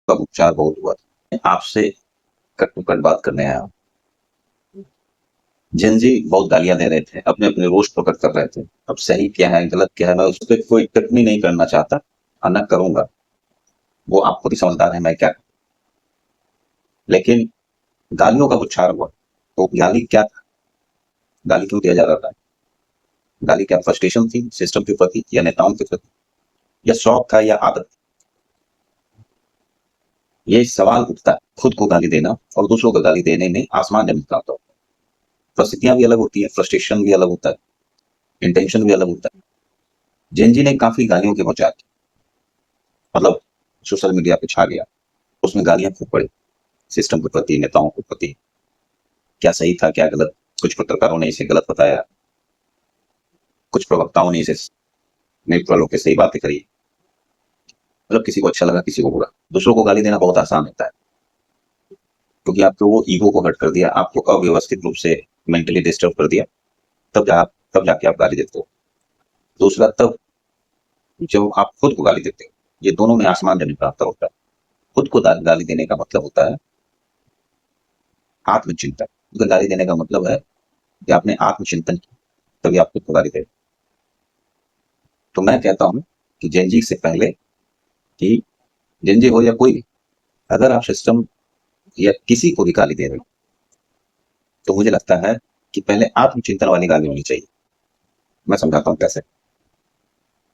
का उपचार बहुत हुआ था। आपसे कट टू कट बात करने आया हूँ। जेनजी बहुत गालियां दे रहे थे, अपने अपने रोष प्रकट कर रहे थे। अब सही क्या है गलत क्या है मैं उस पर कोई टिप्पणी नहीं करना चाहता और न करूंगा। वो आप खुद ही समझदार है मैं क्या। लेकिन गालियों का उच्चार हुआ तो गाली क्या था, गाली क्यों दिया जा रहा था, गाली क्या फ्रस्ट्रेशन थी सिस्टम के प्रति या नेताओं के प्रति, या शौक था या आदत। ये सवाल उठता है। खुद को गाली देना और दूसरों को गाली देने में आसमान जमीन का होता है। परिस्थितियां भी अलग होती है, फ्रस्ट्रेशन भी अलग होता है, इंटेंशन भी अलग होता है। जेनजी ने काफी गालियों के बौछार की, मतलब सोशल मीडिया पे छा गया, उसमें गालियां खूब पड़ी सिस्टम के प्रति, नेताओं के प्रति। क्या सही था क्या गलत, कुछ पत्रकारों ने इसे गलत बताया, कुछ प्रवक्ताओं ने इसे न्यूट्रल होकर सही बातें करी। मतलब किसी को अच्छा लगा किसी को बुरा। दूसरों को गाली देना बहुत आसान होता है क्योंकि आपको वो ईगो को हर्ट कर दिया, आपको अव्यवस्थित रूप से मेंटली डिस्टर्ब कर दिया, तब जाके आप गाली देते हो। दूसरा तब जब आप खुद को गाली देते हो, ये दोनों में आसमान जमीन का अंतर होता है। खुद को गाली देने का मतलब होता है आत्मचिंतन। खुद को गाली देने का मतलब है कि आपने आत्मचिंतन किया तभी आप खुद को गाली दे। तो मैं कहता हूं कि जेनजी से पहले, कि जेनजी हो या कोई भी, अगर आप सिस्टम या किसी को भी गाली दे रहे हो तो मुझे लगता है कि पहले आत्मचिंतन वाली गाली होनी चाहिए। मैं समझाता हूँ कैसे।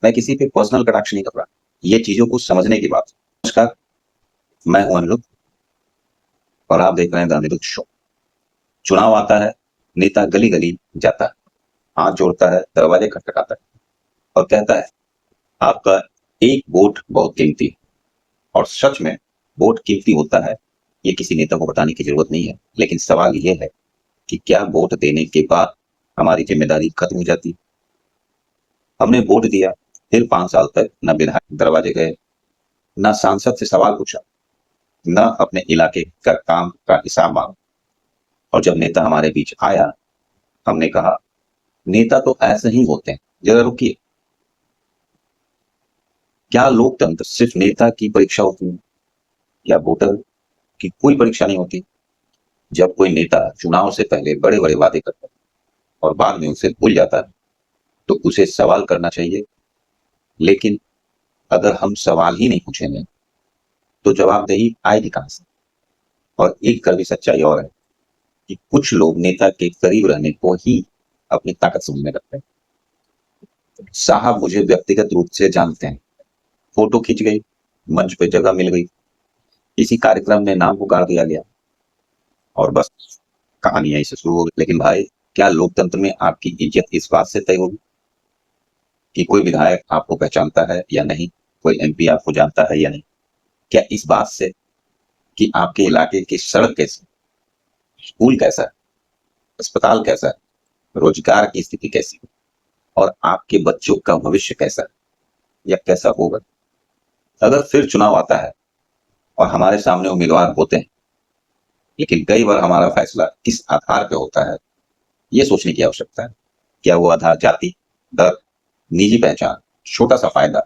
मैं किसी पे पर्सनल कटाक्ष नहीं कर रहा, ये चीजों को समझने की बात। नमस्कार, मैं हूं अनिरुद्ध और आप देख रहे हैं द अनिरुद्ध शो। चुनाव आता है, नेता गली गली जाता है, हाथ जोड़ता है, दरवाजे खटखटाता है और कहता है आपका एक वोट बहुत कीमती है। और सच में वोट कीमती होता है, ये किसी नेता को बताने की जरूरत नहीं है। लेकिन सवाल ये है कि क्या वोट देने के बाद हमारी जिम्मेदारी खत्म हो जाती। हमने वोट दिया, फिर 5 साल तक न विधायक दरवाजे गए, न सांसद से सवाल पूछा, न अपने इलाके का काम का हिसाब मांगा। और जब नेता हमारे बीच आया, हमने कहा नेता तो ऐसे ही होते हैं। जरा रुकिए, क्या लोकतंत्र सिर्फ नेता की परीक्षा होती है या वोटर की कोई परीक्षा नहीं होती। जब कोई नेता चुनाव से पहले बड़े बड़े वादे करता है और बाद में उसे भूल जाता है तो उसे सवाल करना चाहिए। लेकिन अगर हम सवाल ही नहीं पूछेंगे तो जवाबदेही आएगी कहां से। और एक कड़वी सच्चाई और है कि कुछ लोग नेता के करीब रहने को ही अपनी ताकत समझने लगते हैं। साहब मुझे व्यक्तिगत रूप से जानते हैं, फोटो खींच गई, मंच पे जगह मिल गई, किसी कार्यक्रम में नाम पुकार दिया गया और बस कहानी यहीं से शुरू हो गई। लेकिन भाई, क्या लोकतंत्र में आपकी इज्जत इस बात से तय होगी कि कोई विधायक आपको पहचानता है या नहीं, कोई एमपी आपको जानता है या नहीं? क्या इस बात से कि आपके इलाके की सड़क कैसी, स्कूल कैसा है, अस्पताल कैसा है, रोजगार की स्थिति कैसी है और आपके बच्चों का भविष्य कैसा है या कैसा होगा? अगर फिर चुनाव आता है और हमारे सामने उम्मीदवार होते हैं, लेकिन कई बार हमारा फैसला किस आधार पे होता है, ये सोचने की आवश्यकता है। क्या वो आधार जाति, दर, निजी पहचान, छोटा सा फायदा,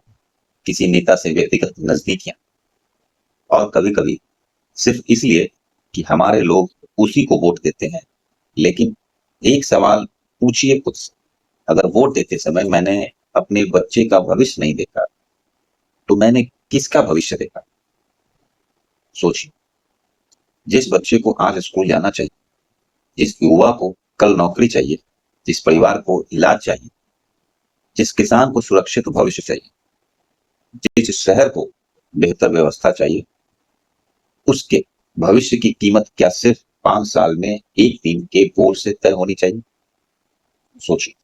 किसी नेता से व्यक्तिगत नजदीकियां, और कभी कभी सिर्फ इसलिए कि हमारे लोग उसी को वोट देते हैं। लेकिन एक सवाल पूछिए खुद से, अगर वोट देते समय मैंने अपने बच्चे का भविष्य नहीं देखा तो मैंने किसका भविष्य देखा? सोचिए। जिस बच्चे को आज स्कूल जाना चाहिए, जिस युवा को कल नौकरी चाहिए, जिस परिवार को इलाज चाहिए, जिस किसान को सुरक्षित भविष्य चाहिए, जिस शहर को बेहतर व्यवस्था चाहिए, उसके भविष्य की कीमत क्या सिर्फ 5 साल में एक दिन के वोट से तय होनी चाहिए? सोचिए।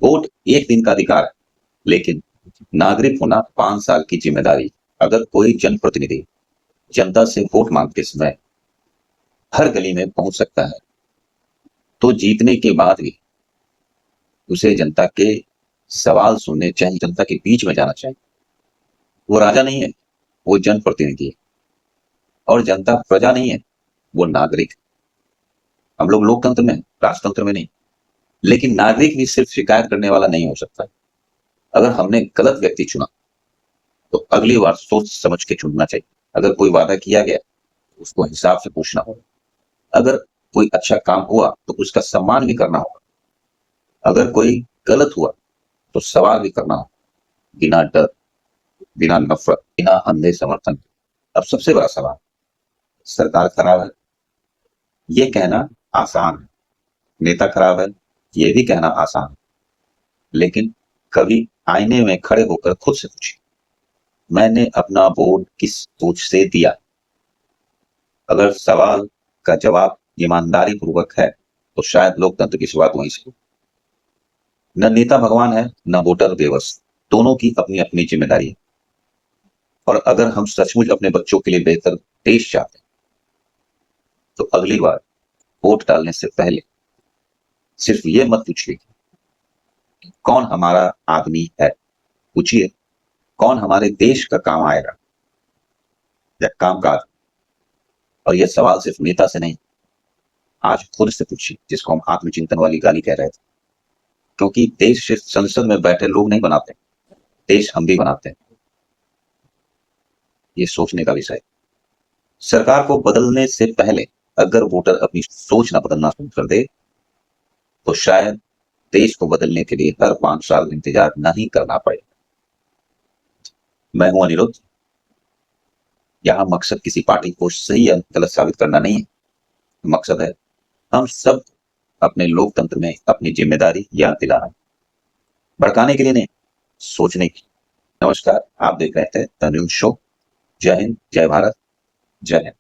वोट एक दिन का अधिकार है, लेकिन नागरिक होना 5 साल की जिम्मेदारी। अगर कोई जनप्रतिनिधि जनता से वोट मांगते समय हर गली में पहुंच सकता है तो जीतने के बाद भी उसे जनता के सवाल सुनने चाहिए, जनता के बीच में जाना चाहिए। वो राजा नहीं है, वो जनप्रतिनिधि है। और जनता प्रजा नहीं है, वो नागरिक। हम लोग लोकतंत्र में, राजतंत्र में नहीं। लेकिन नागरिक भी सिर्फ शिकायत करने वाला नहीं हो सकता। अगर हमने गलत व्यक्ति चुना तो अगली बार सोच समझ के चुनना चाहिए। अगर कोई वादा किया गया तो उसको हिसाब से पूछना होगा। अगर कोई अच्छा काम हुआ तो उसका सम्मान भी करना होगा। अगर कोई गलत हुआ तो सवाल भी करना होगा, बिना डर, बिना नफरत, बिना अंधे समर्थन के। अब सबसे बड़ा सवाल, सरकार खराब है ये कहना आसान है, नेता खराब है ये भी कहना आसान है, लेकिन कभी आईने में खड़े होकर खुद से पूछिए, मैंने अपना वोट किस सोच से दिया? अगर सवाल का जवाब ईमानदारी पूर्वक है तो शायद लोकतंत्र की शुरुआत वहीं से हो। न नेता भगवान है, न वोटर बेबस। दोनों की अपनी अपनी जिम्मेदारी है। और अगर हम सचमुच अपने बच्चों के लिए बेहतर देश चाहते हैं तो अगली बार वोट डालने से पहले सिर्फ ये मत पूछिए कि कौन हमारा आदमी है, पूछिए कौन हमारे देश का काम आएगा या काम का आदमी। और यह सवाल सिर्फ नेता से नहीं, आज खुद से पूछिए जिसको हम आत्मचिंतन वाली गाली कह रहे थे। क्योंकि देश सिर्फ संसद में बैठे लोग नहीं बनाते, देश हम भी बनाते हैं। ये सोचने का विषय है। सरकार को बदलने से पहले अगर वोटर अपनी सोच ना बदलना शुरू कर दे तो शायद देश को बदलने के लिए हर 5 साल इंतजार नहीं करना पड़े। मैं हूं अनिरुद्ध। यहाँ मकसद किसी पार्टी को सही या गलत साबित करना नहीं है। मकसद है हम सब अपने लोकतंत्र में अपनी जिम्मेदारी याद दिलाना, भड़काने के लिए नहीं, सोचने की। नमस्कार, आप देख रहे थे द न्यूज शो। जय हिंद, जय भारत, जय हिंद।